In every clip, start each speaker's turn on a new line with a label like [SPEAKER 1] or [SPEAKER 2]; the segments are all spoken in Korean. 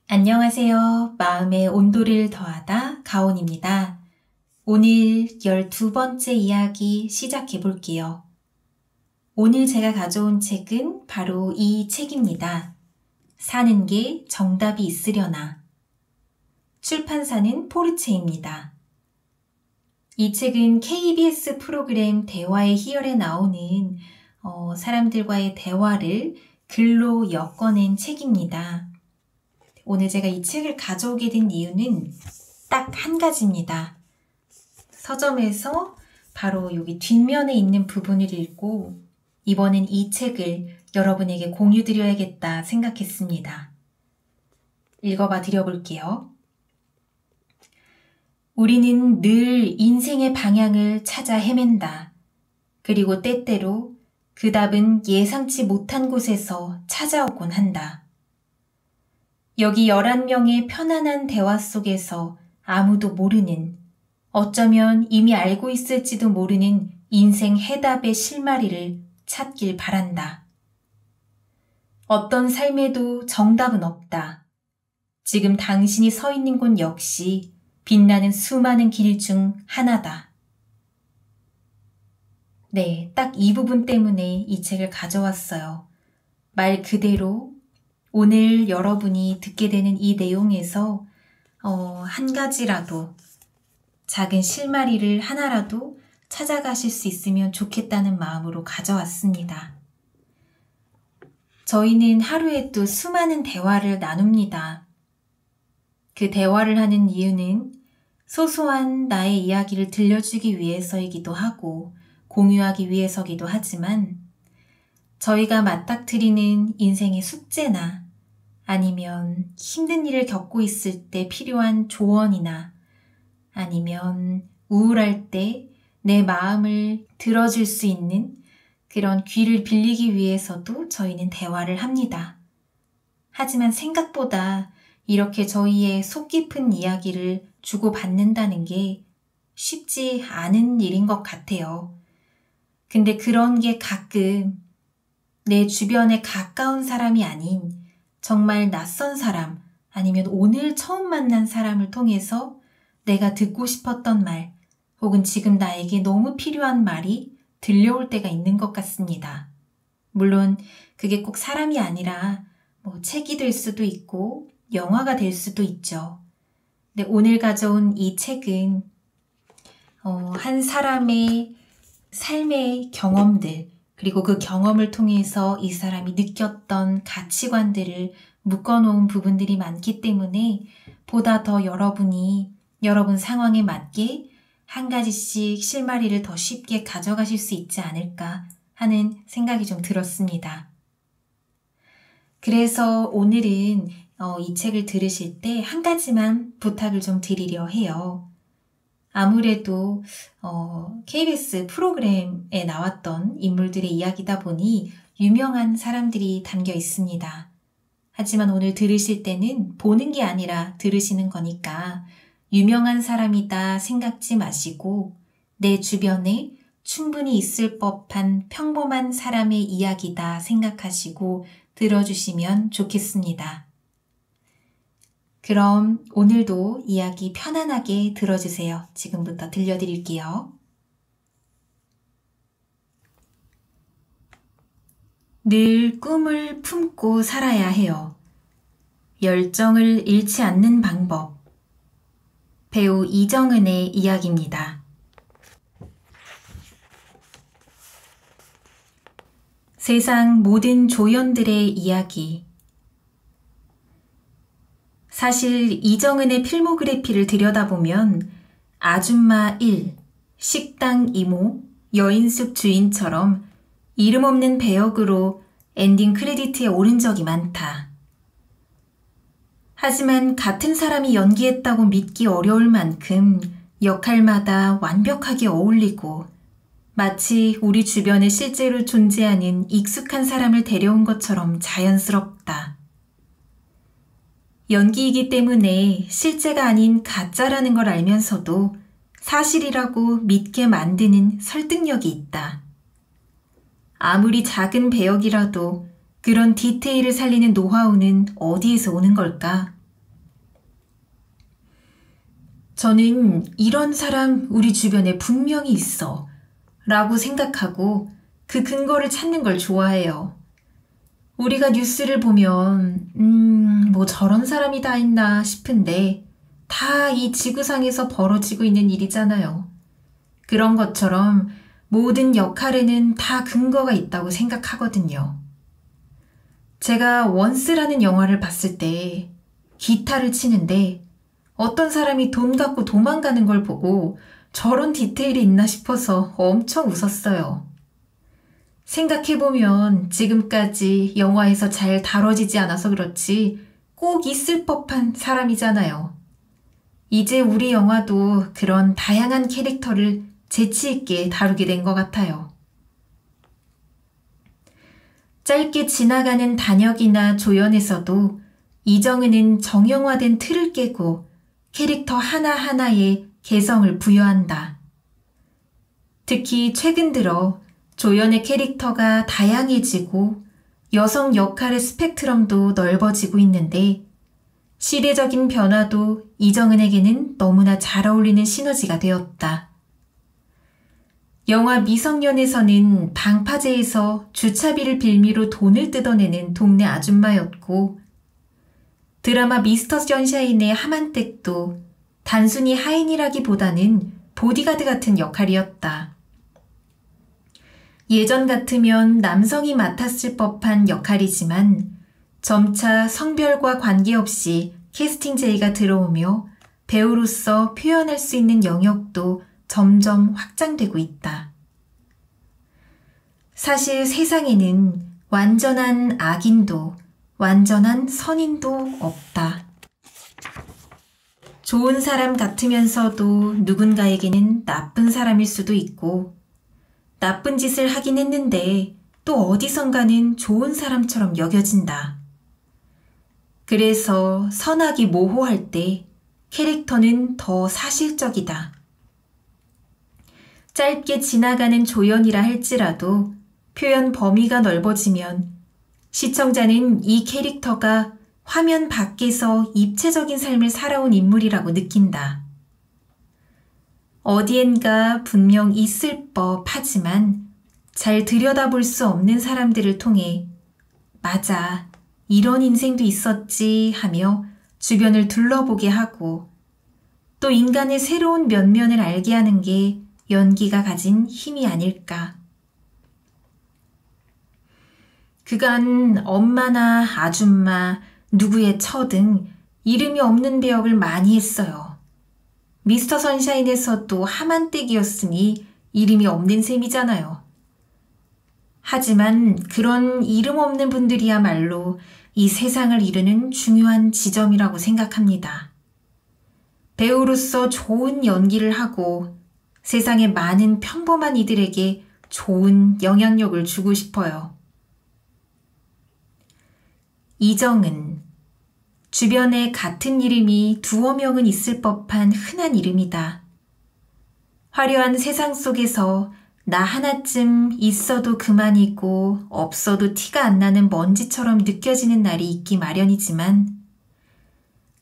[SPEAKER 1] 안녕하세요. 마음의 온도를 더하다 가온입니다. 오늘 12번째 이야기 시작해 볼게요. 오늘 제가 가져온 책은 바로 이 책입니다. 사는 게 정답이 있으려나. 출판사는 포르체입니다. 이 책은 KBS 프로그램 대화의 희열에 나오는 사람들과의 대화를 글로 엮어낸 책입니다. 오늘 제가 이 책을 가져오게 된 이유는 딱 한 가지입니다. 서점에서 바로 여기 뒷면에 있는 부분을 읽고 이번엔 이 책을 여러분에게 공유드려야겠다 생각했습니다. 읽어봐 드려볼게요. 우리는 늘 인생의 방향을 찾아 헤맨다. 그리고 때때로 그 답은 예상치 못한 곳에서 찾아오곤 한다. 여기 11명의 편안한 대화 속에서 아무도 모르는, 어쩌면 이미 알고 있을지도 모르는 인생 해답의 실마리를 찾길 바란다. 어떤 삶에도 정답은 없다. 지금 당신이 서 있는 곳 역시 빛나는 수많은 길 중 하나다. 네, 딱 이 부분 때문에 이 책을 가져왔어요. 말 그대로 오늘 여러분이 듣게 되는 이 내용에서 한 가지라도 작은 실마리를 하나라도 찾아가실 수 있으면 좋겠다는 마음으로 가져왔습니다. 저희는 하루에 또 수많은 대화를 나눕니다. 그 대화를 하는 이유는 소소한 나의 이야기를 들려주기 위해서이기도 하고 공유하기 위해서이기도 하지만 저희가 맞닥뜨리는 인생의 숙제나 아니면 힘든 일을 겪고 있을 때 필요한 조언이나 아니면 우울할 때 내 마음을 들어줄 수 있는 그런 귀를 빌리기 위해서도 저희는 대화를 합니다. 하지만 생각보다 이렇게 저희의 속 깊은 이야기를 주고받는다는 게 쉽지 않은 일인 것 같아요. 근데 그런 게 가끔 내 주변에 가까운 사람이 아닌 정말 낯선 사람 아니면 오늘 처음 만난 사람을 통해서 내가 듣고 싶었던 말 혹은 지금 나에게 너무 필요한 말이 들려올 때가 있는 것 같습니다. 물론 그게 꼭 사람이 아니라 책이 될 수도 있고 영화가 될 수도 있죠. 근데 오늘 가져온 이 책은 한 사람의 삶의 경험들 그리고 그 경험을 통해서 이 사람이 느꼈던 가치관들을 묶어놓은 부분들이 많기 때문에 보다 더 여러분이 여러분 상황에 맞게 한 가지씩 실마리를 더 쉽게 가져가실 수 있지 않을까 하는 생각이 좀 들었습니다. 그래서 오늘은 이 책을 들으실 때 한 가지만 부탁을 좀 드리려 해요. 아무래도 KBS 프로그램에 나왔던 인물들의 이야기다 보니 유명한 사람들이 담겨 있습니다. 하지만 오늘 들으실 때는 보는 게 아니라 들으시는 거니까 유명한 사람이다 생각지 마시고 내 주변에 충분히 있을 법한 평범한 사람의 이야기다 생각하시고 들어주시면 좋겠습니다. 그럼 오늘도 이야기 편안하게 들어주세요. 지금부터 들려드릴게요. 늘 꿈을 품고 살아야 해요. 열정을 잃지 않는 방법. 배우 이정은의 이야기입니다. 세상 모든 조연들의 이야기. 사실 이정은의 필모그래피를 들여다보면 아줌마 1, 식당 이모, 여인숙 주인처럼 이름 없는 배역으로 엔딩 크레디트에 오른 적이 많다. 하지만 같은 사람이 연기했다고 믿기 어려울 만큼 역할마다 완벽하게 어울리고 마치 우리 주변에 실제로 존재하는 익숙한 사람을 데려온 것처럼 자연스럽다. 연기이기 때문에 실제가 아닌 가짜라는 걸 알면서도 사실이라고 믿게 만드는 설득력이 있다. 아무리 작은 배역이라도 그런 디테일을 살리는 노하우는 어디에서 오는 걸까? 저는 이런 사람 우리 주변에 분명히 있어 라고 생각하고 그 근거를 찾는 걸 좋아해요. 우리가 뉴스를 보면 뭐 저런 사람이 다 있나 싶은데 다 이 지구상에서 벌어지고 있는 일이잖아요. 그런 것처럼 모든 역할에는 다 근거가 있다고 생각하거든요. 제가 원스라는 영화를 봤을 때 기타를 치는데 어떤 사람이 돈 갖고 도망가는 걸 보고 저런 디테일이 있나 싶어서 엄청 웃었어요. 생각해보면 지금까지 영화에서 잘 다뤄지지 않아서 그렇지 꼭 있을 법한 사람이잖아요. 이제 우리 영화도 그런 다양한 캐릭터를 재치 있게 다루게 된 것 같아요. 짧게 지나가는 단역이나 조연에서도 이정은은 정형화된 틀을 깨고 캐릭터 하나하나에 개성을 부여한다. 특히 최근 들어 조연의 캐릭터가 다양해지고 여성 역할의 스펙트럼도 넓어지고 있는데 시대적인 변화도 이정은에게는 너무나 잘 어울리는 시너지가 되었다. 영화 미성년에서는 방파제에서 주차비를 빌미로 돈을 뜯어내는 동네 아줌마였고 드라마 미스터 선샤인의 하만댁도 단순히 하인이라기보다는 보디가드 같은 역할이었다. 예전 같으면 남성이 맡았을 법한 역할이지만 점차 성별과 관계없이 캐스팅 제의가 들어오며 배우로서 표현할 수 있는 영역도 점점 확장되고 있다. 사실 세상에는 완전한 악인도 완전한 선인도 없다. 좋은 사람 같으면서도 누군가에게는 나쁜 사람일 수도 있고 나쁜 짓을 하긴 했는데 또 어디선가는 좋은 사람처럼 여겨진다. 그래서 선악이 모호할 때 캐릭터는 더 사실적이다. 짧게 지나가는 조연이라 할지라도 표현 범위가 넓어지면 시청자는 이 캐릭터가 화면 밖에서 입체적인 삶을 살아온 인물이라고 느낀다. 어디엔가 분명 있을 법하지만 잘 들여다볼 수 없는 사람들을 통해 맞아, 이런 인생도 있었지 하며 주변을 둘러보게 하고 또 인간의 새로운 면면을 알게 하는 게 연기가 가진 힘이 아닐까. 그간 엄마나 아줌마, 누구의 처 등 이름이 없는 배역을 많이 했어요. 미스터 선샤인에서도 하만댁이었으니 이름이 없는 셈이잖아요. 하지만 그런 이름 없는 분들이야말로 이 세상을 이루는 중요한 지점이라고 생각합니다. 배우로서 좋은 연기를 하고 세상의 많은 평범한 이들에게 좋은 영향력을 주고 싶어요. 이정은, 주변에 같은 이름이 두어 명은 있을 법한 흔한 이름이다. 화려한 세상 속에서 나 하나쯤 있어도 그만이고 없어도 티가 안 나는 먼지처럼 느껴지는 날이 있기 마련이지만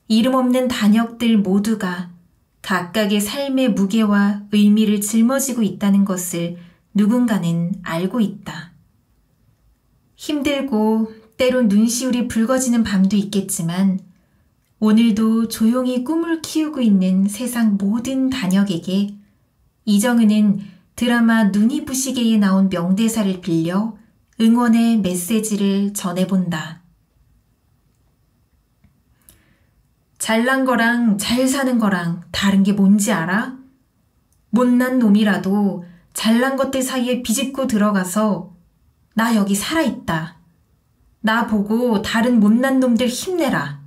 [SPEAKER 1] 이름 없는 단역들 모두가 각각의 삶의 무게와 의미를 짊어지고 있다는 것을 누군가는 알고 있다. 힘들고 때론 눈시울이 붉어지는 밤도 있겠지만 오늘도 조용히 꿈을 키우고 있는 세상 모든 단역에게 이정은은 드라마 눈이 부시게에 나온 명대사를 빌려 응원의 메시지를 전해본다. 잘난 거랑 잘 사는 거랑 다른 게 뭔지 알아? 못난 놈이라도 잘난 것들 사이에 비집고 들어가서 나 여기 살아있다. 나 보고 다른 못난 놈들 힘내라.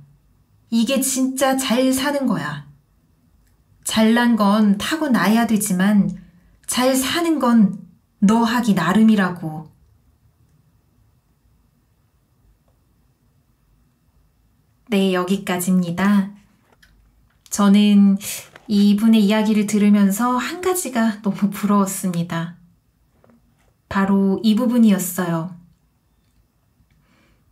[SPEAKER 1] 이게 진짜 잘 사는 거야. 잘난 건 타고나야 되지만 잘 사는 건 너 하기 나름이라고. 네, 여기까지입니다. 저는 이분의 이야기를 들으면서 한 가지가 너무 부러웠습니다. 바로 이 부분이었어요.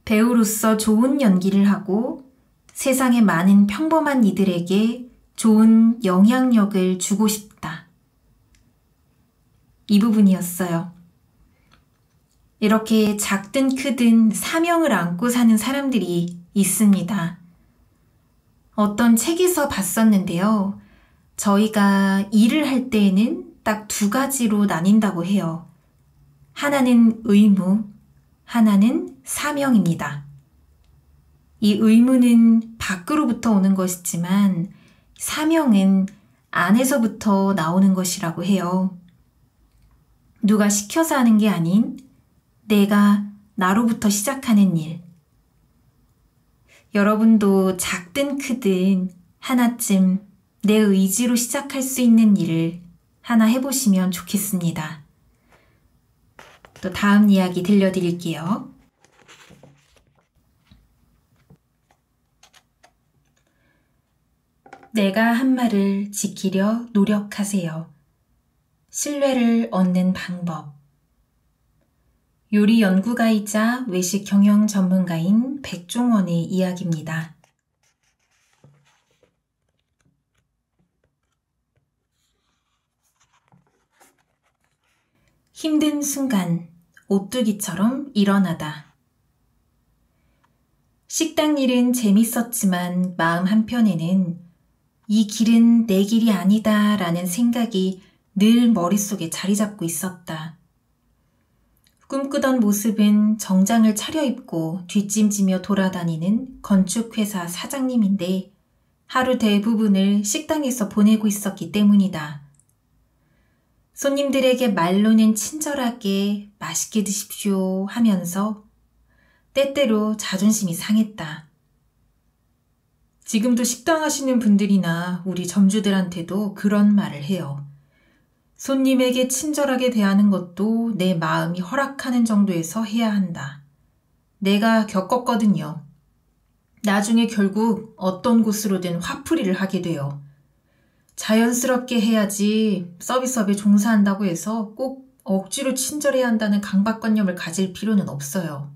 [SPEAKER 1] 배우로서 좋은 연기를 하고 세상의 많은 평범한 이들에게 좋은 영향력을 주고 싶다. 이 부분이었어요. 이렇게 작든 크든 사명을 안고 사는 사람들이 있습니다. 어떤 책에서 봤었는데요. 저희가 일을 할 때에는 딱 두 가지로 나뉜다고 해요. 하나는 의무, 하나는 사명입니다. 이 의무는 밖으로부터 오는 것이지만 사명은 안에서부터 나오는 것이라고 해요. 누가 시켜서 하는 게 아닌 내가 나로부터 시작하는 일. 여러분도 작든 크든 하나쯤 내 의지로 시작할 수 있는 일을 하나 해보시면 좋겠습니다. 또 다음 이야기 들려드릴게요. 내가 한 말을 지키려 노력하세요. 신뢰를 얻는 방법. 요리 연구가이자 외식 경영 전문가인 백종원의 이야기입니다. 힘든 순간, 오뚜기처럼 일어나다. 식당 일은 재밌었지만 마음 한편에는 이 길은 내 길이 아니다 라는 생각이 늘 머릿속에 자리 잡고 있었다. 꿈꾸던 모습은 정장을 차려입고 뒷짐지며 돌아다니는 건축회사 사장님인데 하루 대부분을 식당에서 보내고 있었기 때문이다. 손님들에게 말로는 친절하게 맛있게 드십시오 하면서 때때로 자존심이 상했다. 지금도 식당 하시는 분들이나 우리 점주들한테도 그런 말을 해요. 손님에게 친절하게 대하는 것도 내 마음이 허락하는 정도에서 해야 한다. 내가 겪었거든요. 나중에 결국 어떤 곳으로든 화풀이를 하게 돼요. 자연스럽게 해야지 서비스업에 종사한다고 해서 꼭 억지로 친절해야 한다는 강박관념을 가질 필요는 없어요.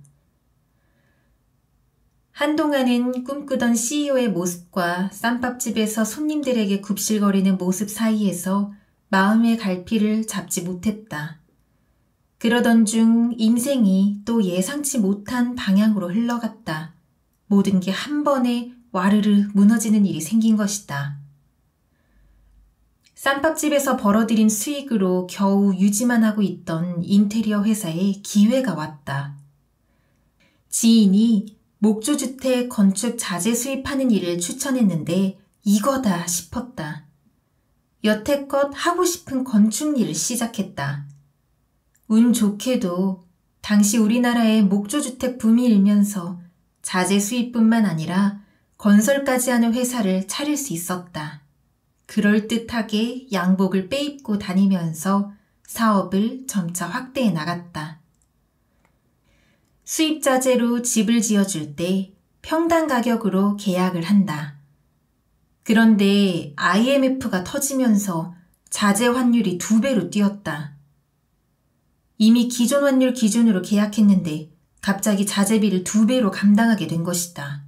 [SPEAKER 1] 한동안은 꿈꾸던 CEO의 모습과 쌈밥집에서 손님들에게 굽실거리는 모습 사이에서 마음의 갈피를 잡지 못했다. 그러던 중 인생이 또 예상치 못한 방향으로 흘러갔다. 모든 게 한 번에 와르르 무너지는 일이 생긴 것이다. 쌈밥집에서 벌어들인 수익으로 겨우 유지만 하고 있던 인테리어 회사에 기회가 왔다. 지인이 목조주택 건축 자재 수입하는 일을 추천했는데 이거다 싶었다. 여태껏 하고 싶은 건축 일을 시작했다. 운 좋게도 당시 우리나라의 목조주택 붐이 일면서 자재 수입뿐만 아니라 건설까지 하는 회사를 차릴 수 있었다. 그럴듯하게 양복을 빼입고 다니면서 사업을 점차 확대해 나갔다. 수입 자재로 집을 지어줄 때 평당 가격으로 계약을 한다. 그런데 IMF가 터지면서 자재 환율이 2배로 뛰었다. 이미 기존 환율 기준으로 계약했는데 갑자기 자재비를 2배로 감당하게 된 것이다.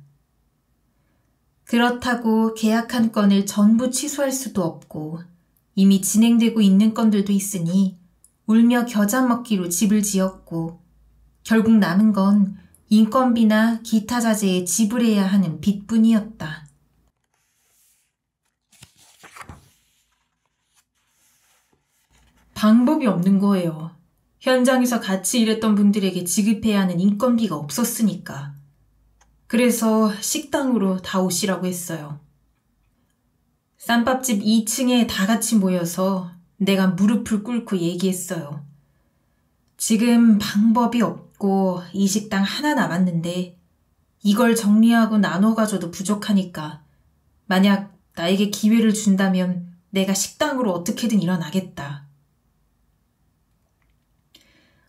[SPEAKER 1] 그렇다고 계약한 건을 전부 취소할 수도 없고 이미 진행되고 있는 건들도 있으니 울며 겨자 먹기로 집을 지었고 결국 남은 건 인건비나 기타 자재에 지불해야 하는 빚뿐이었다. 방법이 없는 거예요. 현장에서 같이 일했던 분들에게 지급해야 하는 인건비가 없었으니까. 그래서 식당으로 다 오시라고 했어요. 쌈밥집 2층에 다 같이 모여서 내가 무릎을 꿇고 얘기했어요. 지금 방법이 없고 이 식당 하나 남았는데 이걸 정리하고 나눠 가져도 부족하니까 만약 나에게 기회를 준다면 내가 식당으로 어떻게든 일어나겠다.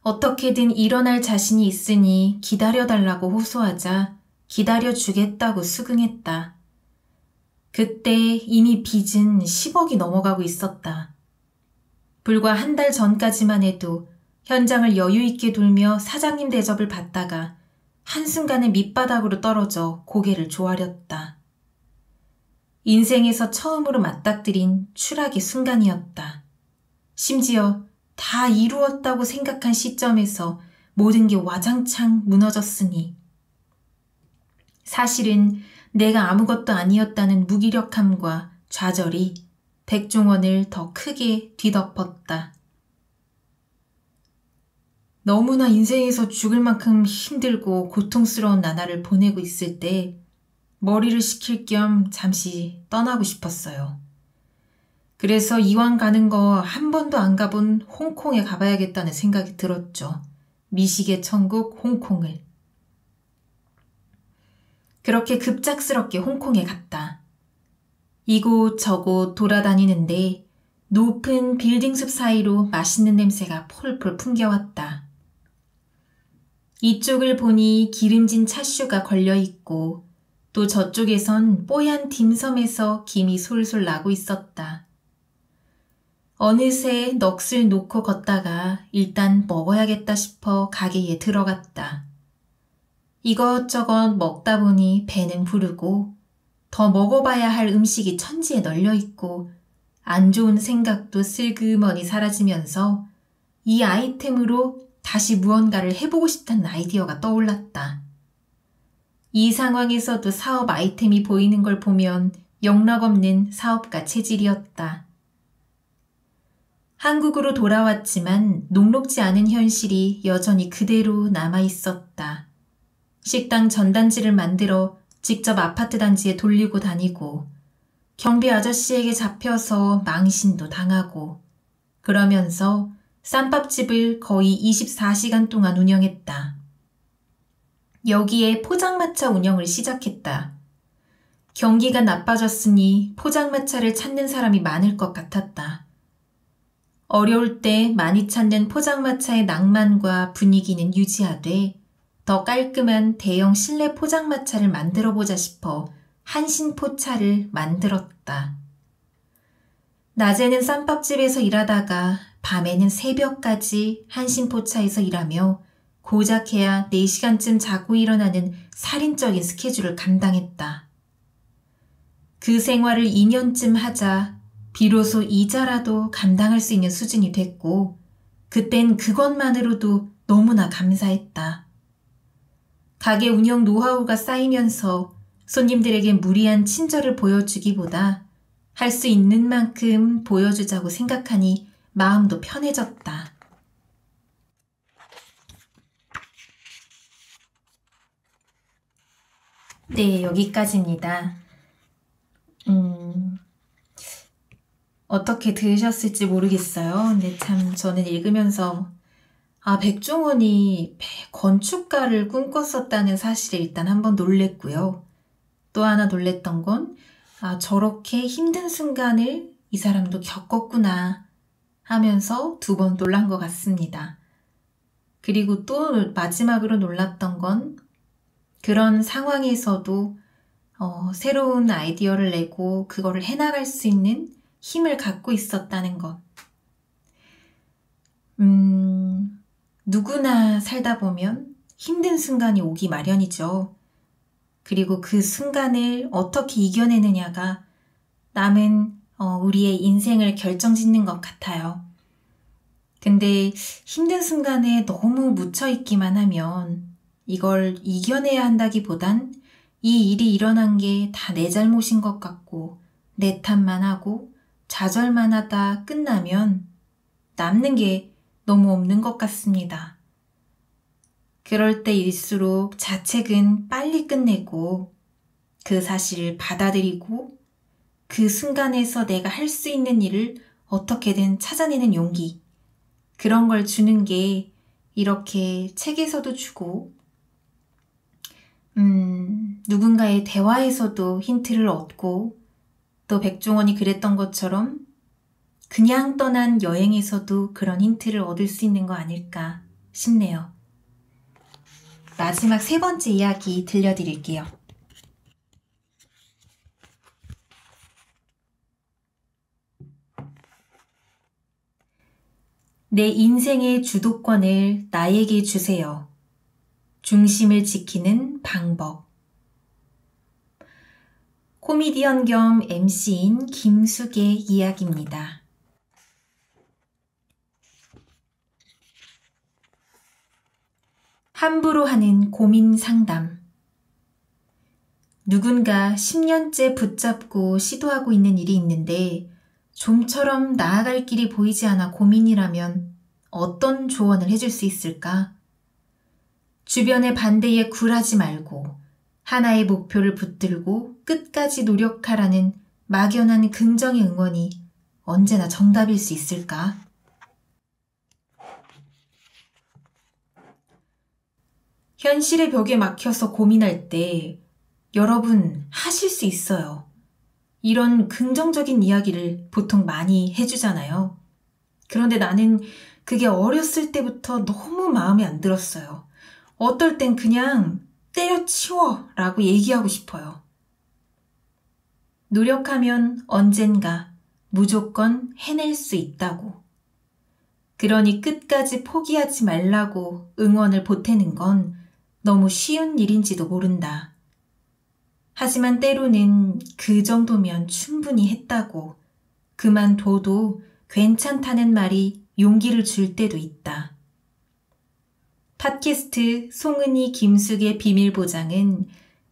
[SPEAKER 1] 어떻게든 일어날 자신이 있으니 기다려달라고 호소하자 기다려주겠다고 수긍했다. 그때 이미 빚은 10억이 넘어가고 있었다. 불과 한 달 전까지만 해도 현장을 여유있게 돌며 사장님 대접을 받다가 한순간에 밑바닥으로 떨어져 고개를 조아렸다. 인생에서 처음으로 맞닥뜨린 추락의 순간이었다. 심지어 다 이루었다고 생각한 시점에서 모든 게 와장창 무너졌으니 사실은 내가 아무것도 아니었다는 무기력함과 좌절이 백종원을 더 크게 뒤덮었다. 너무나 인생에서 죽을 만큼 힘들고 고통스러운 나날을 보내고 있을 때 머리를 식힐 겸 잠시 떠나고 싶었어요. 그래서 이왕 가는 거 한 번도 안 가본 홍콩에 가봐야겠다는 생각이 들었죠. 미식의 천국 홍콩을. 그렇게 급작스럽게 홍콩에 갔다. 이곳 저곳 돌아다니는데 높은 빌딩 숲 사이로 맛있는 냄새가 폴폴 풍겨왔다. 이쪽을 보니 기름진 차슈가 걸려있고 또 저쪽에선 뽀얀 딤섬에서 김이 솔솔 나고 있었다. 어느새 넋을 놓고 걷다가 일단 먹어야겠다 싶어 가게에 들어갔다. 이것저것 먹다 보니 배는 부르고 더 먹어봐야 할 음식이 천지에 널려있고 안 좋은 생각도 슬그머니 사라지면서 이 아이템으로 다시 무언가를 해보고 싶다는 아이디어가 떠올랐다. 이 상황에서도 사업 아이템이 보이는 걸 보면 영락없는 사업가 체질이었다. 한국으로 돌아왔지만 녹록지 않은 현실이 여전히 그대로 남아있었다. 식당 전단지를 만들어 직접 아파트 단지에 돌리고 다니고 경비 아저씨에게 잡혀서 망신도 당하고 그러면서 쌈밥집을 거의 24시간 동안 운영했다. 여기에 포장마차 운영을 시작했다. 경기가 나빠졌으니 포장마차를 찾는 사람이 많을 것 같았다. 어려울 때 많이 찾는 포장마차의 낭만과 분위기는 유지하되 더 깔끔한 대형 실내 포장마차를 만들어보자 싶어 한신포차를 만들었다. 낮에는 쌈밥집에서 일하다가 밤에는 새벽까지 한신포차에서 일하며 고작 해야 4시간쯤 자고 일어나는 살인적인 스케줄을 감당했다. 그 생활을 2년쯤 하자 비로소 이자라도 감당할 수 있는 수준이 됐고 그땐 그것만으로도 너무나 감사했다. 가게 운영 노하우가 쌓이면서 손님들에게 무리한 친절을 보여주기보다 할 수 있는 만큼 보여주자고 생각하니 마음도 편해졌다. 네, 여기까지입니다. 어떻게 들으셨을지 모르겠어요. 근데 참 저는 읽으면서 백종원이 건축가를 꿈꿨었다는 사실에 일단 한번 놀랬고요. 또 하나 놀랬던 건 저렇게 힘든 순간을 이 사람도 겪었구나 하면서 2번 놀란 것 같습니다. 그리고 또 마지막으로 놀랐던 건 그런 상황에서도 새로운 아이디어를 내고 그거를 해나갈 수 있는 힘을 갖고 있었다는 것. 누구나 살다 보면 힘든 순간이 오기 마련이죠. 그리고 그 순간을 어떻게 이겨내느냐가 남은 우리의 인생을 결정짓는 것 같아요. 근데 힘든 순간에 너무 묻혀있기만 하면 이걸 이겨내야 한다기보단 이 일이 일어난 게 다 내 잘못인 것 같고 내 탓만 하고 좌절만 하다 끝나면 남는 게 너무 없는 것 같습니다. 그럴 때일수록 자책은 빨리 끝내고 그 사실을 받아들이고 그 순간에서 내가 할 수 있는 일을 어떻게든 찾아내는 용기, 그런 걸 주는 게 이렇게 책에서도 주고 누군가의 대화에서도 힌트를 얻고 또 백종원이 그랬던 것처럼 그냥 떠난 여행에서도 그런 힌트를 얻을 수 있는 거 아닐까 싶네요. 마지막 3번째 이야기 들려드릴게요. 내 인생의 주도권을 나에게 주세요. 중심을 지키는 방법. 코미디언 겸 MC인 김숙의 이야기입니다. 함부로 하는 고민 상담. 누군가 10년째 붙잡고 시도하고 있는 일이 있는데 좀처럼 나아갈 길이 보이지 않아 고민이라면 어떤 조언을 해줄 수 있을까? 주변의 반대에 굴하지 말고 하나의 목표를 붙들고 끝까지 노력하라는 막연한 긍정의 응원이 언제나 정답일 수 있을까? 현실의 벽에 막혀서 고민할 때 여러분 하실 수 있어요. 이런 긍정적인 이야기를 보통 많이 해주잖아요. 그런데 나는 그게 어렸을 때부터 너무 마음에 안 들었어요. 어떨 땐 그냥 때려치워 라고 얘기하고 싶어요. 노력하면 언젠가 무조건 해낼 수 있다고. 그러니 끝까지 포기하지 말라고 응원을 보태는 건 너무 쉬운 일인지도 모른다. 하지만 때로는 그 정도면 충분히 했다고 그만둬도 괜찮다는 말이 용기를 줄 때도 있다. 팟캐스트 송은이 김숙의 비밀보장은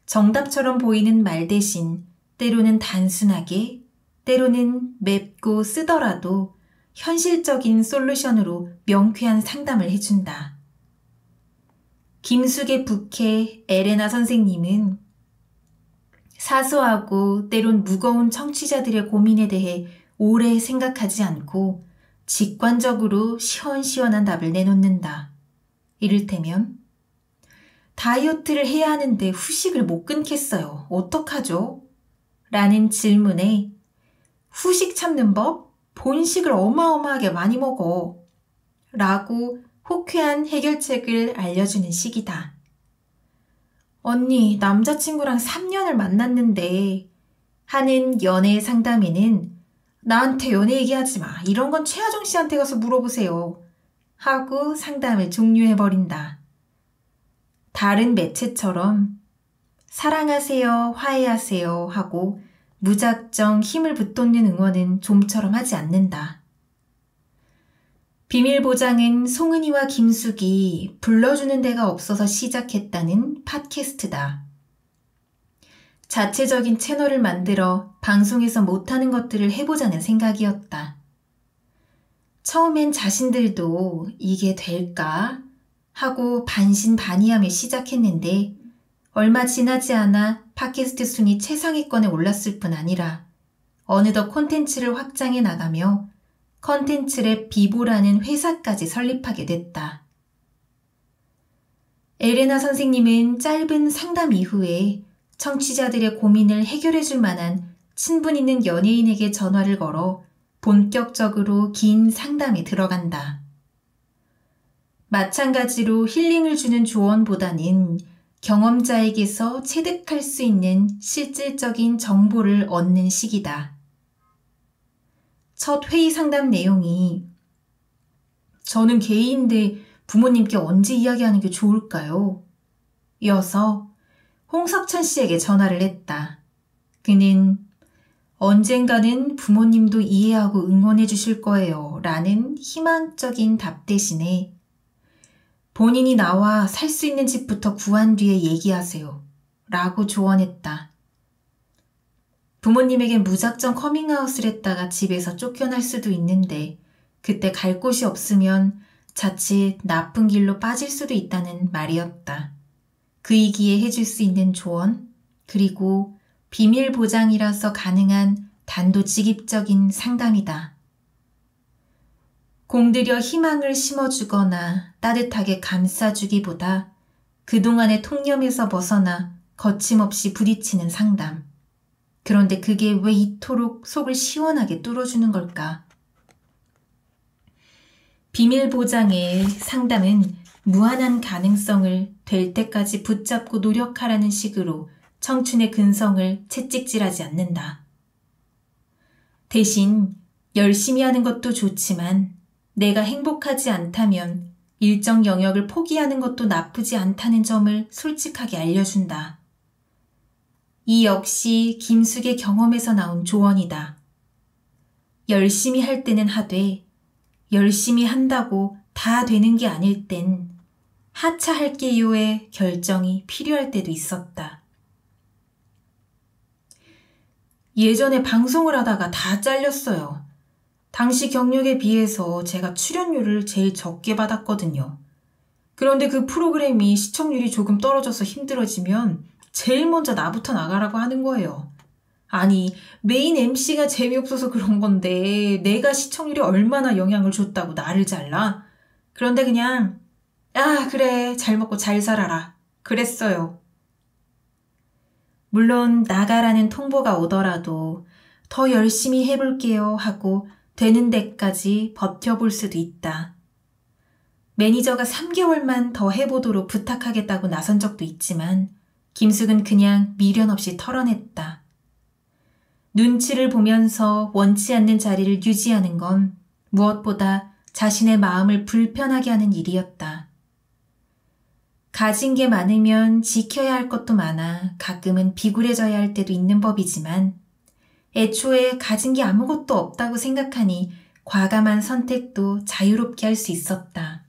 [SPEAKER 1] 정답처럼 보이는 말 대신 때로는 단순하게, 때로는 맵고 쓰더라도 현실적인 솔루션으로 명쾌한 상담을 해준다. 김숙의 부캐 에레나 선생님은 사소하고 때론 무거운 청취자들의 고민에 대해 오래 생각하지 않고 직관적으로 시원시원한 답을 내놓는다. 이를테면 다이어트를 해야 하는데 후식을 못 끊겠어요. 어떡하죠? 라는 질문에 후식 참는 법? 본식을 어마어마하게 많이 먹어. 라고 호쾌한 해결책을 알려주는 식이다. 언니, 남자친구랑 3년을 만났는데 하는 연애 상담에는 나한테 연애 얘기하지 마. 이런 건 최하정 씨한테 가서 물어보세요. 하고 상담을 종료해버린다. 다른 매체처럼 사랑하세요, 화해하세요 하고 무작정 힘을 붙돋는 응원은 좀처럼 하지 않는다. 비밀보장은 송은이와 김숙이 불러주는 데가 없어서 시작했다는 팟캐스트다. 자체적인 채널을 만들어 방송에서 못하는 것들을 해보자는 생각이었다. 처음엔 자신들도 이게 될까? 하고 반신반의하며 시작했는데 얼마 지나지 않아 팟캐스트 순위 최상위권에 올랐을 뿐 아니라 어느덧 콘텐츠를 확장해 나가며 컨텐츠랩 비보라는 회사까지 설립하게 됐다. 에레나 선생님은 짧은 상담 이후에 청취자들의 고민을 해결해 줄 만한 친분 있는 연예인에게 전화를 걸어 본격적으로 긴 상담에 들어간다. 마찬가지로 힐링을 주는 조언보다는 경험자에게서 체득할 수 있는 실질적인 정보를 얻는 식이다. 첫 회의 상담 내용이 저는 게이인데 부모님께 언제 이야기하는 게 좋을까요? 이어서 홍석천 씨에게 전화를 했다. 그는 언젠가는 부모님도 이해하고 응원해 주실 거예요 라는 희망적인 답 대신에 본인이 나와 살 수 있는 집부터 구한 뒤에 얘기하세요 라고 조언했다. 부모님에게 무작정 커밍아웃을 했다가 집에서 쫓겨날 수도 있는데 그때 갈 곳이 없으면 자칫 나쁜 길로 빠질 수도 있다는 말이었다. 그이기에 해줄 수 있는 조언 그리고 비밀 보장이라서 가능한 단도직입적인 상담이다. 공들여 희망을 심어주거나 따뜻하게 감싸주기보다 그동안의 통념에서 벗어나 거침없이 부딪히는 상담. 그런데 그게 왜 이토록 속을 시원하게 뚫어주는 걸까? 비밀 보장의 상담은 무한한 가능성을 될 때까지 붙잡고 노력하라는 식으로 청춘의 근성을 채찍질하지 않는다. 대신 열심히 하는 것도 좋지만 내가 행복하지 않다면 일정 영역을 포기하는 것도 나쁘지 않다는 점을 솔직하게 알려준다. 이 역시 김숙의 경험에서 나온 조언이다. 열심히 할 때는 하되 열심히 한다고 다 되는 게 아닐 땐 하차할게요의 결정이 필요할 때도 있었다. 예전에 방송을 하다가 다 잘렸어요. 당시 경력에 비해서 제가 출연료를 제일 적게 받았거든요. 그런데 그 프로그램이 시청률이 조금 떨어져서 힘들어지면 제일 먼저 나부터 나가라고 하는 거예요. 아니, 메인 MC가 재미없어서 그런 건데 내가 시청률이 얼마나 영향을 줬다고 나를 잘라? 그런데 그냥 그래, 잘 먹고 잘 살아라. 그랬어요. 물론 나가라는 통보가 오더라도 더 열심히 해볼게요 하고 되는 데까지 버텨볼 수도 있다. 매니저가 3개월만 더 해보도록 부탁하겠다고 나선 적도 있지만 김숙은 그냥 미련 없이 털어냈다. 눈치를 보면서 원치 않는 자리를 유지하는 건 무엇보다 자신의 마음을 불편하게 하는 일이었다. 가진 게 많으면 지켜야 할 것도 많아 가끔은 비굴해져야 할 때도 있는 법이지만 애초에 가진 게 아무것도 없다고 생각하니 과감한 선택도 자유롭게 할 수 있었다.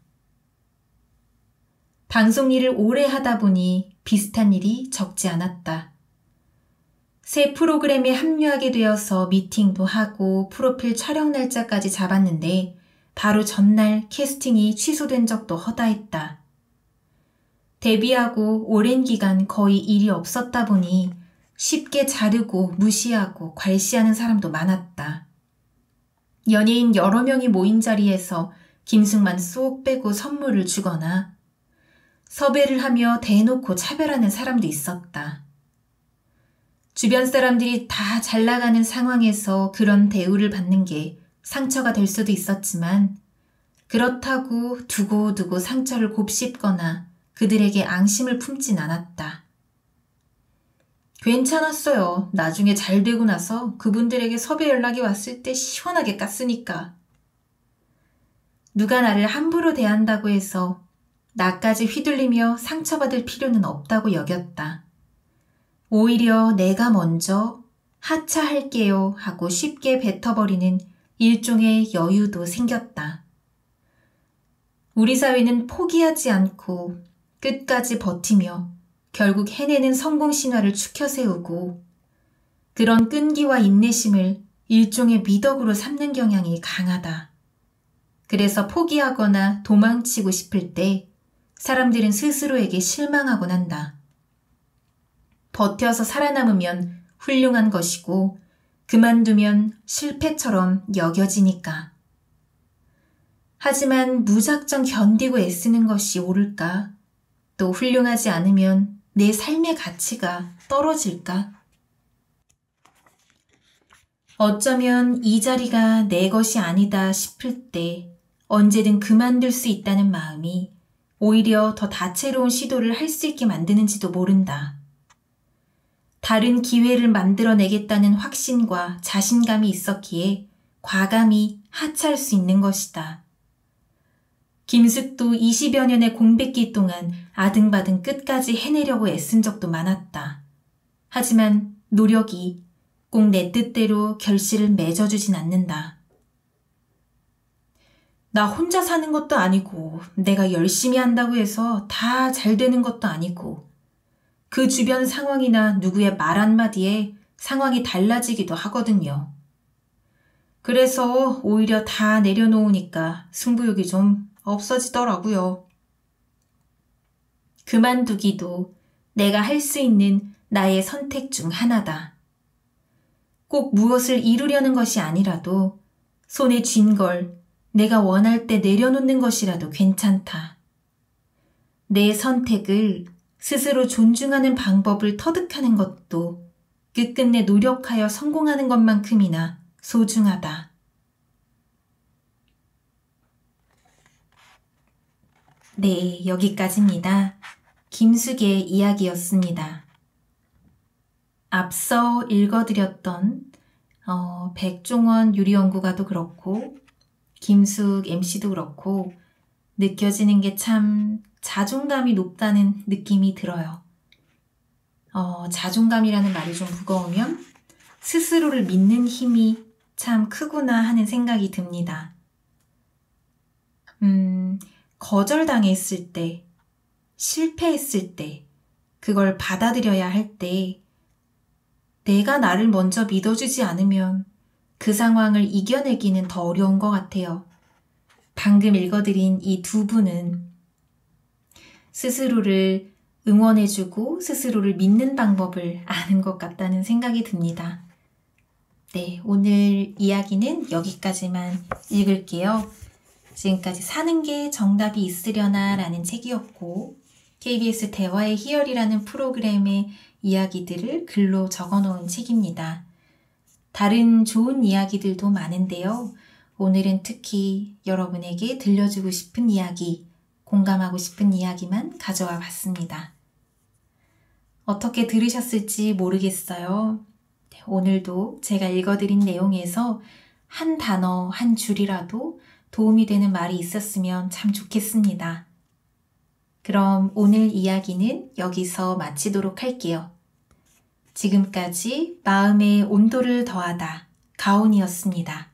[SPEAKER 1] 방송 일을 오래 하다 보니 비슷한 일이 적지 않았다. 새 프로그램에 합류하게 되어서 미팅도 하고 프로필 촬영 날짜까지 잡았는데 바로 전날 캐스팅이 취소된 적도 허다했다. 데뷔하고 오랜 기간 거의 일이 없었다 보니 쉽게 자르고 무시하고 괄시하는 사람도 많았다. 연예인 여러 명이 모인 자리에서 김숙만 쏙 빼고 선물을 주거나 섭외를 하며 대놓고 차별하는 사람도 있었다. 주변 사람들이 다 잘 나가는 상황에서 그런 대우를 받는 게 상처가 될 수도 있었지만 그렇다고 두고두고 상처를 곱씹거나 그들에게 앙심을 품진 않았다. 괜찮았어요. 나중에 잘 되고 나서 그분들에게 섭외 연락이 왔을 때 시원하게 깠으니까. 누가 나를 함부로 대한다고 해서 나까지 휘둘리며 상처받을 필요는 없다고 여겼다. 오히려 내가 먼저 하차할게요 하고 쉽게 뱉어버리는 일종의 여유도 생겼다. 우리 사회는 포기하지 않고 끝까지 버티며 결국 해내는 성공 신화를 추켜 세우고 그런 끈기와 인내심을 일종의 미덕으로 삼는 경향이 강하다. 그래서 포기하거나 도망치고 싶을 때 사람들은 스스로에게 실망하곤 한다. 버텨서 살아남으면 훌륭한 것이고 그만두면 실패처럼 여겨지니까. 하지만 무작정 견디고 애쓰는 것이 옳을까? 또 훌륭하지 않으면 내 삶의 가치가 떨어질까? 어쩌면 이 자리가 내 것이 아니다 싶을 때 언제든 그만둘 수 있다는 마음이 오히려 더 다채로운 시도를 할 수 있게 만드는지도 모른다. 다른 기회를 만들어내겠다는 확신과 자신감이 있었기에 과감히 하차할 수 있는 것이다. 김숙도 20여 년의 공백기 동안 아등바등 끝까지 해내려고 애쓴 적도 많았다. 하지만 노력이 꼭 내 뜻대로 결실을 맺어주진 않는다. 나 혼자 사는 것도 아니고 내가 열심히 한다고 해서 다 잘 되는 것도 아니고 그 주변 상황이나 누구의 말 한마디에 상황이 달라지기도 하거든요. 그래서 오히려 다 내려놓으니까 승부욕이 좀 없어지더라고요. 그만두기도 내가 할 수 있는 나의 선택 중 하나다. 꼭 무엇을 이루려는 것이 아니라도 손에 쥔 걸 내가 원할 때 내려놓는 것이라도 괜찮다. 내 선택을 스스로 존중하는 방법을 터득하는 것도 끝끝내 노력하여 성공하는 것만큼이나 소중하다. 네, 여기까지입니다. 김숙의 이야기였습니다. 앞서 읽어드렸던 백종원 유리연구가도 그렇고 김숙 MC도 그렇고 느껴지는 게 참 자존감이 높다는 느낌이 들어요. 자존감이라는 말이 좀 무거우면 스스로를 믿는 힘이 참 크구나 하는 생각이 듭니다. 거절당했을 때, 실패했을 때, 그걸 받아들여야 할 때, 내가 나를 먼저 믿어주지 않으면 그 상황을 이겨내기는 더 어려운 것 같아요. 방금 읽어드린 이 두 분은 스스로를 응원해주고 스스로를 믿는 방법을 아는 것 같다는 생각이 듭니다. 네, 오늘 이야기는 여기까지만 읽을게요. 지금까지 사는 게 정답이 있으려나 라는 책이었고 KBS 대화의 희열이라는 프로그램의 이야기들을 글로 적어놓은 책입니다. 다른 좋은 이야기들도 많은데요. 오늘은 특히 여러분에게 들려주고 싶은 이야기, 공감하고 싶은 이야기만 가져와 봤습니다. 어떻게 들으셨을지 모르겠어요. 오늘도 제가 읽어드린 내용에서 한 단어, 한 줄이라도 도움이 되는 말이 있었으면 참 좋겠습니다. 그럼 오늘 이야기는 여기서 마치도록 할게요. 지금까지 마음의 온도를 더하다 가온이었습니다.